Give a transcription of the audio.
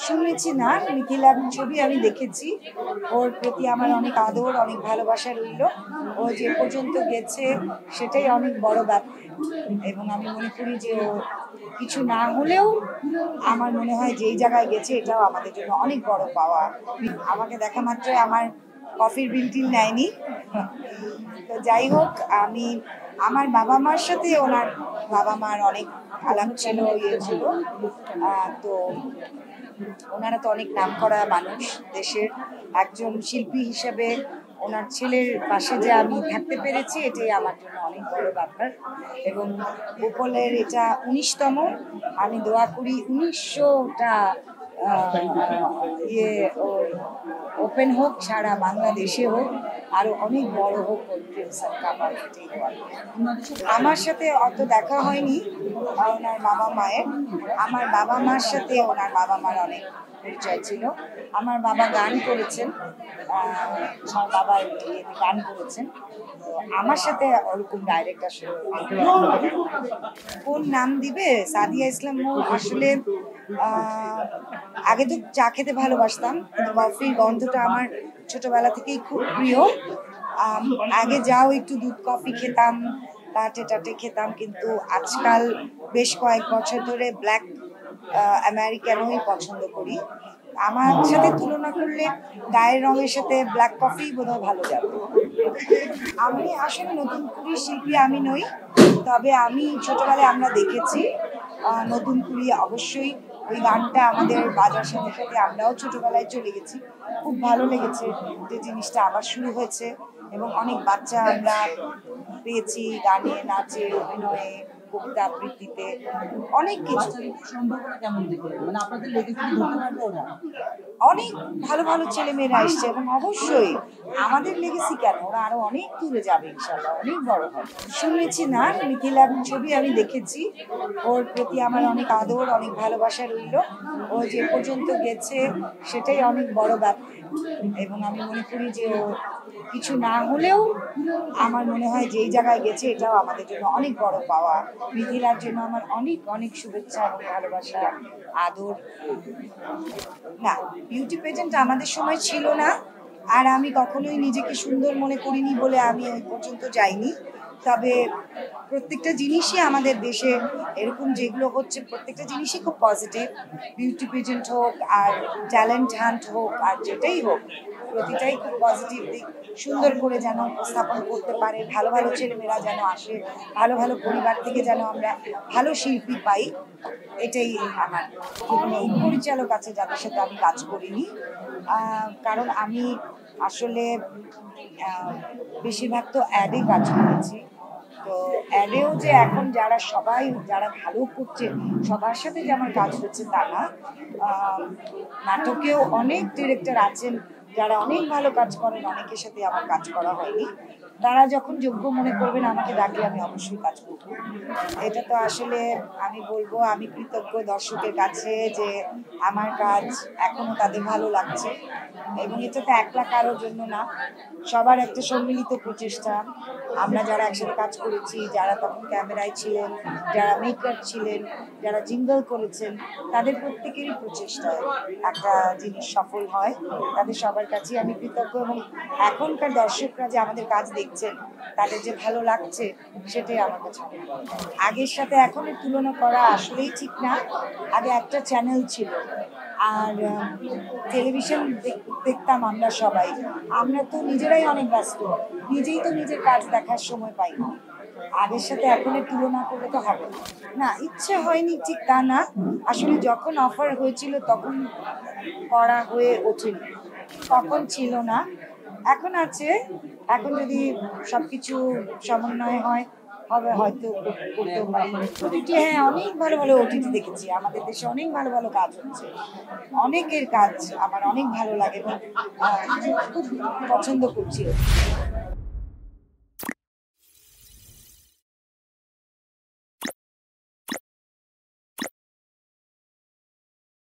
শুনেছি না, মিথিলার ছবি আমি দেখেছি। ওর প্রতি আমার অনেক আদর, অনেক ভালোবাসা রইল। ও যে পর্যন্ত গেছে সেটাই অনেক বড় ব্যাপার, এবং আমি মনে করি যে ও কিছু না হলেও আমার মনে হয় যেই জায়গায় গেছে এটাও আমাদের জন্য অনেক বড় পাওয়া। আমাকে দেখা মাত্রই আমার কফির বিল টিল নেয়নি। তো যাই হোক, আমি আমার বাবা মার সাথে ওনার বাবা মার অনেক আলাপ ছিল, ইয়ে ছিল। তো ওনারা তো অনেক নামকরা মানুষ দেশের। একজন শিল্পী হিসেবে ওনার ছেলের পাশে যে আমি থাকতে পেরেছি এটাই আমার জন্য অনেক বড় ব্যাপার। এবং উপলের এটা 19তম। আমি দোয়া করি 1900টা ইয়ে ওপেন হোক, সারা বাংলাদেশে হোক, আরো অনেক বড় হোক আমার সাথে অত দেখা হয়নি ওনার বাবা মায়ের। আমার বাবা মার সাথে ওনার বাবা মার অনেক পরিচয় ছিল। আমার বাবা গান করেছেন, আমার বাবা গান করেছেন। তো আমার সাথে ওরকম ডাইরেক্ট আসলে কোন নাম দিবে, সাদিয়া ইসলাম মৌ। আসলে আগে তো চা খেতে ভালোবাসতাম, কিন্তু কফির গন্ধটা আমার ছোটবেলা থেকেই খুব প্রিয়। আগে যাও একটু দুধ কফি খেতাম, লাটে টাটে খেতাম, কিন্তু আজকাল বেশ কয়েক বছর ধরে ব্ল্যাক আমেরিকানোই পছন্দ করি। আমার সাথে তুলনা করলে গায়ের রঙের সাথে ব্ল্যাক কফি বোধহয় ভালো যাবে। আমি আসলে নতুন কুড়ি শিল্পী আমি নই, তবে আমি ছোটবেলায় আমরা দেখেছি নতুন কুড়ি অবশ্যই ওই গানটা আমাদের বাজার সাথে সাথে আমরাও ছোটবেলায় চলে গেছি। খুব ভালো লেগেছে যে জিনিসটা আবার শুরু হয়েছে, এবং অনেক বাচ্চা আমরা পেয়েছি গানে, নাচে, অভিনয়ে, কবিতা আবৃত্তিতে, অনেক কিছু। অনেক ভালো ভালো ছেলে মেয়েরা এসছে, এবং অবশ্যই আমাদের লেগেসি কেন, ওরা আরো অনেক দূরে যাবে ইনশাল্লাহ, অনেক বড় হবে। শুনেছি না, মিথিলার ছবি আমি দেখেছি। ওর প্রতি আমার অনেক আদর, অনেক ভালোবাসা রইল। ও যে পর্যন্ত গেছে সেটাই অনেক বড় ব্যাপার, এবং আমি মনে করি যে ও কিছু না হলেও আমার মনে হয় যেই জায়গায় গেছে এটাও আমাদের জন্য অনেক বড় পাওয়া। মিথিলার জন্য আমার অনেক অনেক শুভেচ্ছা এবং ভালোবাসা, আদর। না, বিউটি পেজেন্ট আমাদের সময় ছিল না, আর আমি কখনোই নিজেকে সুন্দর মনে করিনি বলে আমি ওই পর্যন্ত যাইনি। তবে প্রত্যেকটা জিনিসই আমাদের দেশে এরকম যেগুলো হচ্ছে প্রত্যেকটা জিনিসই খুব পজিটিভ। বিউটি পেজেন্ট হোক আর ট্যালেন্ট হান্ট হোক আর যেটাই হোক, প্রতিটাই খুব পজিটিভ দিক। সুন্দর করে যেন উপস্থাপন করতে পারে, ভালো ভালো ছেলেমেয়েরা যেন আসে, ভালো ভালো পরিবার থেকে যেন আমরা ভালো শিল্পী পাই, এটাই আমার। অনেক পরিচালক আছে যাদের সাথে আমি কাজ করিনি, কারণ আমি আসলে বেশিরভাগ তো অ্যাডে কাজ করেছি। তো অ্যাডেও যে এখন যারা সবাই যারা ভালো করছে সবার সাথে যে আমার কাজ হচ্ছে তা না। নাটকেও অনেক ডিরেক্টর আছেন যারা অনেক ভালো কাজ করেন, অনেকের সাথে আমার কাজ করা হয়নি। তারা যখন যোগ্য মনে করবেন আমাকে ডাকলে আমি অবশ্যই কাজ করব। এটা তো আসলে আমি বলবো আমি কৃতজ্ঞ দর্শকের কাছে যে আমার কাজ এখনো তাদের ভালো লাগছে, এবং এটা তো একলা কারোর জন্য না, সবার একটা সম্মিলিত প্রচেষ্টা। আমরা যারা একসাথে কাজ করেছি, যারা তখন ক্যামেরায় ছিলেন, যারা মেকার ছিলেন, যারা জিঙ্গল করেছেন, তাদের প্রত্যেকেরই প্রচেষ্টায় একটা জিনিস সফল হয়। তাদের সবার কাছেই আমি কৃতজ্ঞ, এবং এখনকার দর্শকরা যে আমাদের কাজ দেখছেন তাদের যে ভালো লাগছে সেটাই আমার কাছে অনেক বড়। আগের সাথে এখনের তুলনা করা আসলেই ঠিক না। আগে একটা চ্যানেল ছিল, আর টেলিভিশন দেখতাম আমরা সবাই। আমরা তো নিজেরাই অনেক ব্যস্ত, নিজেই তো নিজের কাজ দেখার সময় পাই না। আগের সাথে এখনের তুলনা করলে তো হবে না। ইচ্ছে হয়নি ঠিক তা না, আসলে যখন অফার হয়েছিল তখন করা হয়ে ওঠেনি, তখন ছিল না। এখন আছে, এখন যদি সবকিছু সমন্বয় হয় হবে হয়তো করতেও পারি। ওটিটি, হ্যাঁ, অনেক ভালো ভালো ওটিটি দেখেছি। আমাদের দেশে অনেক ভালো ভালো কাজ হচ্ছে, অনেকের কাজ আমার অনেক ভালো লাগে এবং খুব পছন্দ করছি।